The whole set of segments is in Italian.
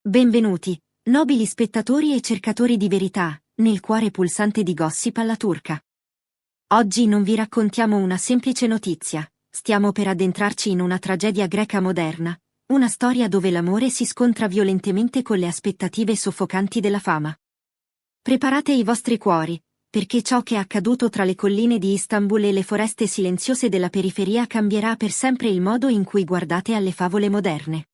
Benvenuti, nobili spettatori e cercatori di verità, nel cuore pulsante di Gossip alla turca. Oggi non vi raccontiamo una semplice notizia, stiamo per addentrarci in una tragedia greca moderna, una storia dove l'amore si scontra violentemente con le aspettative soffocanti della fama. Preparate i vostri cuori, perché ciò che è accaduto tra le colline di Istanbul e le foreste silenziose della periferia cambierà per sempre il modo in cui guardate alle favole moderne.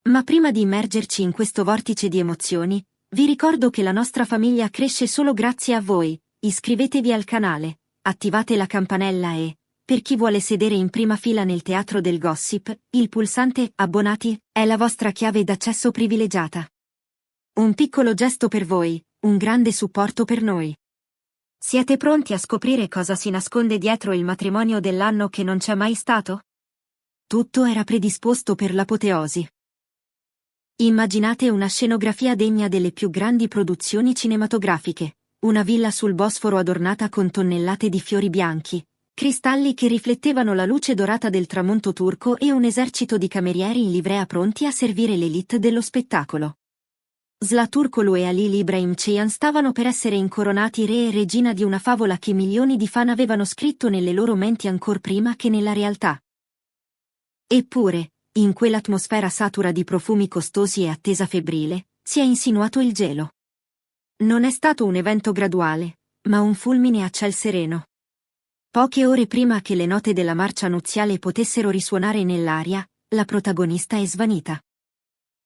Ma prima di immergerci in questo vortice di emozioni, vi ricordo che la nostra famiglia cresce solo grazie a voi. Iscrivetevi al canale, attivate la campanella e, per chi vuole sedere in prima fila nel teatro del gossip, il pulsante abbonati è la vostra chiave d'accesso privilegiata. Un piccolo gesto per voi, un grande supporto per noi. Siete pronti a scoprire cosa si nasconde dietro il matrimonio dell'anno che non c'è mai stato? Tutto era predisposto per l'apoteosi. Immaginate una scenografia degna delle più grandi produzioni cinematografiche, una villa sul Bosforo adornata con tonnellate di fiori bianchi, cristalli che riflettevano la luce dorata del tramonto turco e un esercito di camerieri in livrea pronti a servire l'élite dello spettacolo. Zlaturkoglu e Halil Ibrahim Ceyhan stavano per essere incoronati re e regina di una favola che milioni di fan avevano scritto nelle loro menti ancor prima che nella realtà. Eppure, in quell'atmosfera satura di profumi costosi e attesa febbrile, si è insinuato il gelo. Non è stato un evento graduale, ma un fulmine a ciel sereno. Poche ore prima che le note della marcia nuziale potessero risuonare nell'aria, la protagonista è svanita.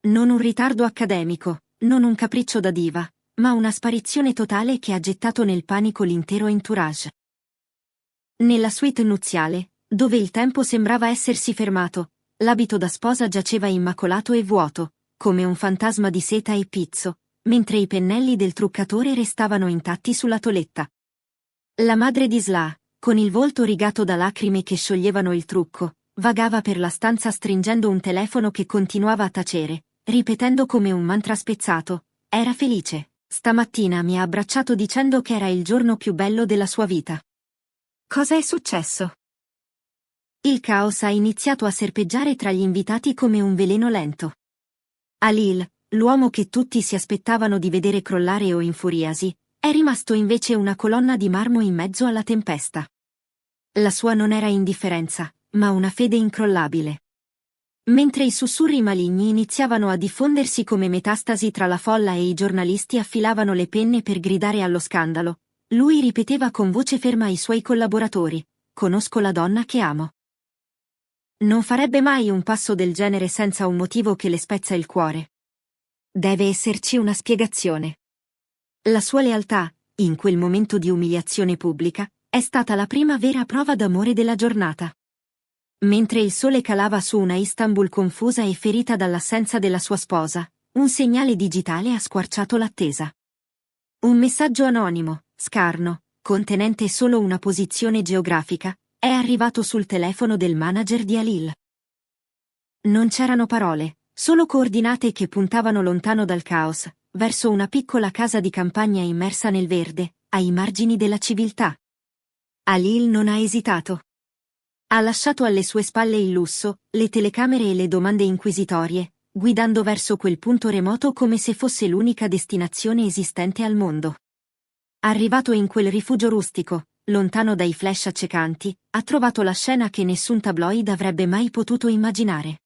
Non un ritardo accademico, non un capriccio da diva, ma una sparizione totale che ha gettato nel panico l'intero entourage. Nella suite nuziale, dove il tempo sembrava essersi fermato, l'abito da sposa giaceva immacolato e vuoto, come un fantasma di seta e pizzo, mentre i pennelli del truccatore restavano intatti sulla toletta. La madre di Zla, con il volto rigato da lacrime che scioglievano il trucco, vagava per la stanza stringendo un telefono che continuava a tacere, ripetendo come un mantra spezzato: era felice, stamattina mi ha abbracciato dicendo che era il giorno più bello della sua vita. Cosa è successo? Il caos ha iniziato a serpeggiare tra gli invitati come un veleno lento. Halil, l'uomo che tutti si aspettavano di vedere crollare o infuriasi, è rimasto invece una colonna di marmo in mezzo alla tempesta. La sua non era indifferenza, ma una fede incrollabile. Mentre i sussurri maligni iniziavano a diffondersi come metastasi tra la folla e i giornalisti affilavano le penne per gridare allo scandalo, lui ripeteva con voce ferma ai suoi collaboratori: conosco la donna che amo. Non farebbe mai un passo del genere senza un motivo che le spezza il cuore. Deve esserci una spiegazione. La sua lealtà, in quel momento di umiliazione pubblica, è stata la prima vera prova d'amore della giornata. Mentre il sole calava su una Istanbul confusa e ferita dall'assenza della sua sposa, un segnale digitale ha squarciato l'attesa. Un messaggio anonimo, scarno, contenente solo una posizione geografica, è arrivato sul telefono del manager di Halil. Non c'erano parole, solo coordinate che puntavano lontano dal caos, verso una piccola casa di campagna immersa nel verde, ai margini della civiltà. Halil non ha esitato. Ha lasciato alle sue spalle il lusso, le telecamere e le domande inquisitorie, guidando verso quel punto remoto come se fosse l'unica destinazione esistente al mondo. Arrivato in quel rifugio rustico, lontano dai flash accecanti, ha trovato la scena che nessun tabloid avrebbe mai potuto immaginare.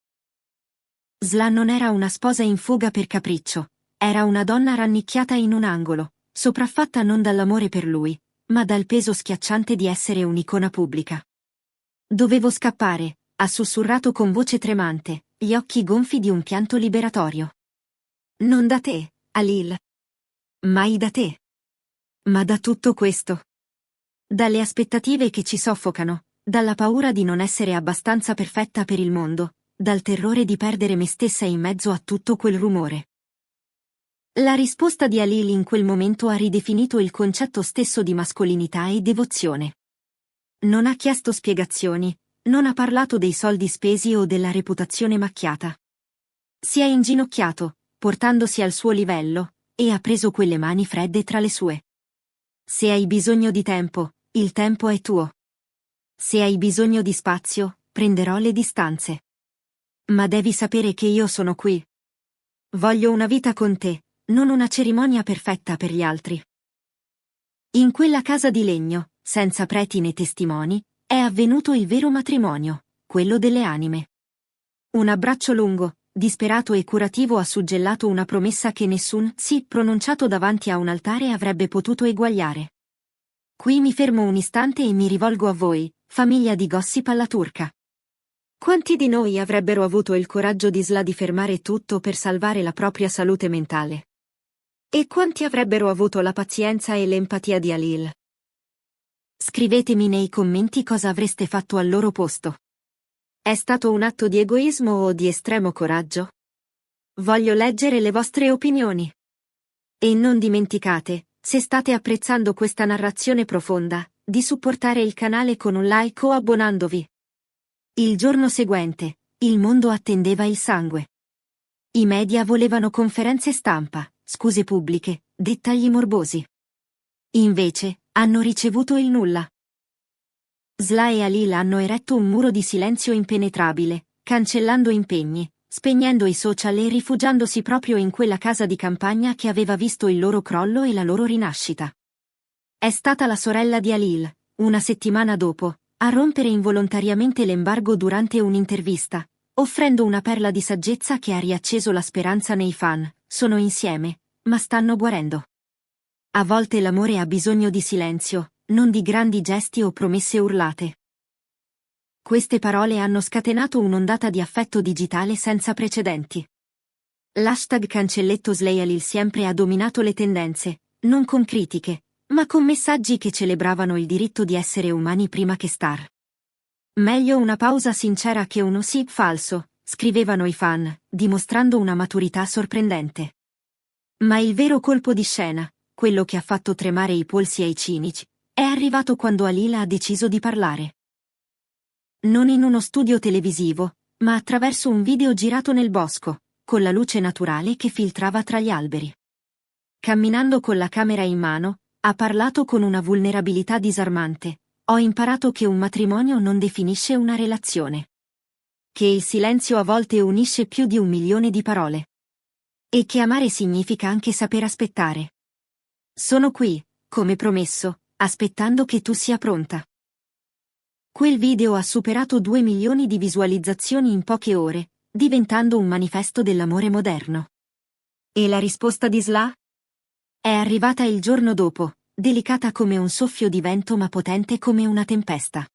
Zla non era una sposa in fuga per capriccio, era una donna rannicchiata in un angolo, sopraffatta non dall'amore per lui, ma dal peso schiacciante di essere un'icona pubblica. Dovevo scappare, ha sussurrato con voce tremante, gli occhi gonfi di un pianto liberatorio. Non da te, Halil. Mai da te. Ma da tutto questo. Dalle aspettative che ci soffocano, dalla paura di non essere abbastanza perfetta per il mondo, dal terrore di perdere me stessa in mezzo a tutto quel rumore. La risposta di Halil in quel momento ha ridefinito il concetto stesso di mascolinità e devozione. Non ha chiesto spiegazioni, non ha parlato dei soldi spesi o della reputazione macchiata. Si è inginocchiato, portandosi al suo livello, e ha preso quelle mani fredde tra le sue. Se hai bisogno di tempo, il tempo è tuo. Se hai bisogno di spazio, prenderò le distanze. Ma devi sapere che io sono qui. Voglio una vita con te, non una cerimonia perfetta per gli altri. In quella casa di legno, senza preti né testimoni, è avvenuto il vero matrimonio, quello delle anime. Un abbraccio lungo, disperato e curativo ha suggellato una promessa che nessun sì pronunciato davanti a un altare avrebbe potuto eguagliare. Qui mi fermo un istante e mi rivolgo a voi, famiglia di Gossip alla turca. Quanti di noi avrebbero avuto il coraggio di fermare tutto per salvare la propria salute mentale? E quanti avrebbero avuto la pazienza e l'empatia di Halil? Scrivetemi nei commenti cosa avreste fatto al loro posto. È stato un atto di egoismo o di estremo coraggio? Voglio leggere le vostre opinioni. E non dimenticate, se state apprezzando questa narrazione profonda, di supportare il canale con un like o abbonandovi. Il giorno seguente, il mondo attendeva il sangue. I media volevano conferenze stampa, scuse pubbliche, dettagli morbosi. Invece, hanno ricevuto il nulla. Sla e Halil hanno eretto un muro di silenzio impenetrabile, cancellando impegni, spegnendo i social e rifugiandosi proprio in quella casa di campagna che aveva visto il loro crollo e la loro rinascita. È stata la sorella di Halil, una settimana dopo, a rompere involontariamente l'embargo durante un'intervista, offrendo una perla di saggezza che ha riacceso la speranza nei fan. Sono insieme, ma stanno guarendo. A volte l'amore ha bisogno di silenzio, non di grandi gesti o promesse urlate. Queste parole hanno scatenato un'ondata di affetto digitale senza precedenti. L'hashtag cancelletto Slayalil sempre ha dominato le tendenze, non con critiche, ma con messaggi che celebravano il diritto di essere umani prima che star. Meglio una pausa sincera che uno sì falso, scrivevano i fan, dimostrando una maturità sorprendente. Ma il vero colpo di scena, quello che ha fatto tremare i polsi ai cinici, è arrivato quando Halil ha deciso di parlare. Non in uno studio televisivo, ma attraverso un video girato nel bosco, con la luce naturale che filtrava tra gli alberi. Camminando con la camera in mano, ha parlato con una vulnerabilità disarmante. Ho imparato che un matrimonio non definisce una relazione. Che il silenzio a volte unisce più di 1 milione di parole. E che amare significa anche saper aspettare. Sono qui, come promesso, aspettando che tu sia pronta. Quel video ha superato 2 milioni di visualizzazioni in poche ore, diventando un manifesto dell'amore moderno. E la risposta di Sla? È arrivata il giorno dopo, delicata come un soffio di vento ma potente come una tempesta.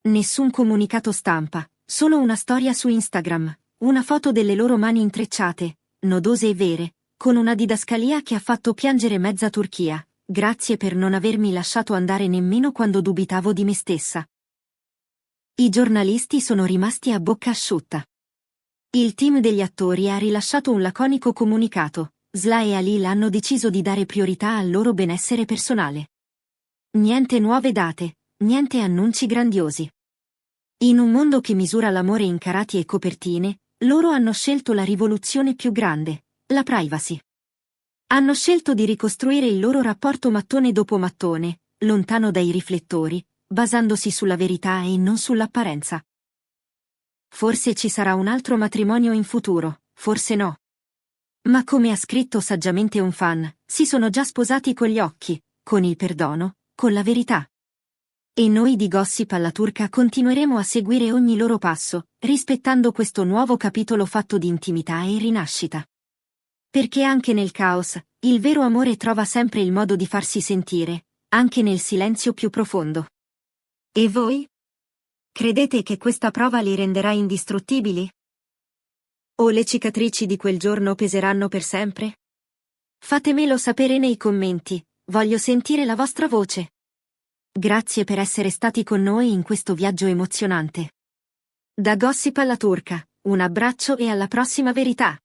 Nessun comunicato stampa, solo una storia su Instagram, una foto delle loro mani intrecciate, nodose e vere, con una didascalia che ha fatto piangere mezza Turchia. Grazie per non avermi lasciato andare nemmeno quando dubitavo di me stessa. I giornalisti sono rimasti a bocca asciutta. Il team degli attori ha rilasciato un laconico comunicato. Sla e Halil hanno deciso di dare priorità al loro benessere personale. Niente nuove date, niente annunci grandiosi. In un mondo che misura l'amore in carati e copertine, loro hanno scelto la rivoluzione più grande, la privacy. Hanno scelto di ricostruire il loro rapporto mattone dopo mattone, lontano dai riflettori, basandosi sulla verità e non sull'apparenza. Forse ci sarà un altro matrimonio in futuro, forse no. Ma come ha scritto saggiamente un fan, si sono già sposati con gli occhi, con il perdono, con la verità. E noi di Gossip alla turca continueremo a seguire ogni loro passo, rispettando questo nuovo capitolo fatto di intimità e rinascita. Perché anche nel caos, il vero amore trova sempre il modo di farsi sentire, anche nel silenzio più profondo. E voi? Credete che questa prova li renderà indistruttibili? O le cicatrici di quel giorno peseranno per sempre? Fatemelo sapere nei commenti, voglio sentire la vostra voce. Grazie per essere stati con noi in questo viaggio emozionante. Da Gossip alla turca, un abbraccio e alla prossima verità!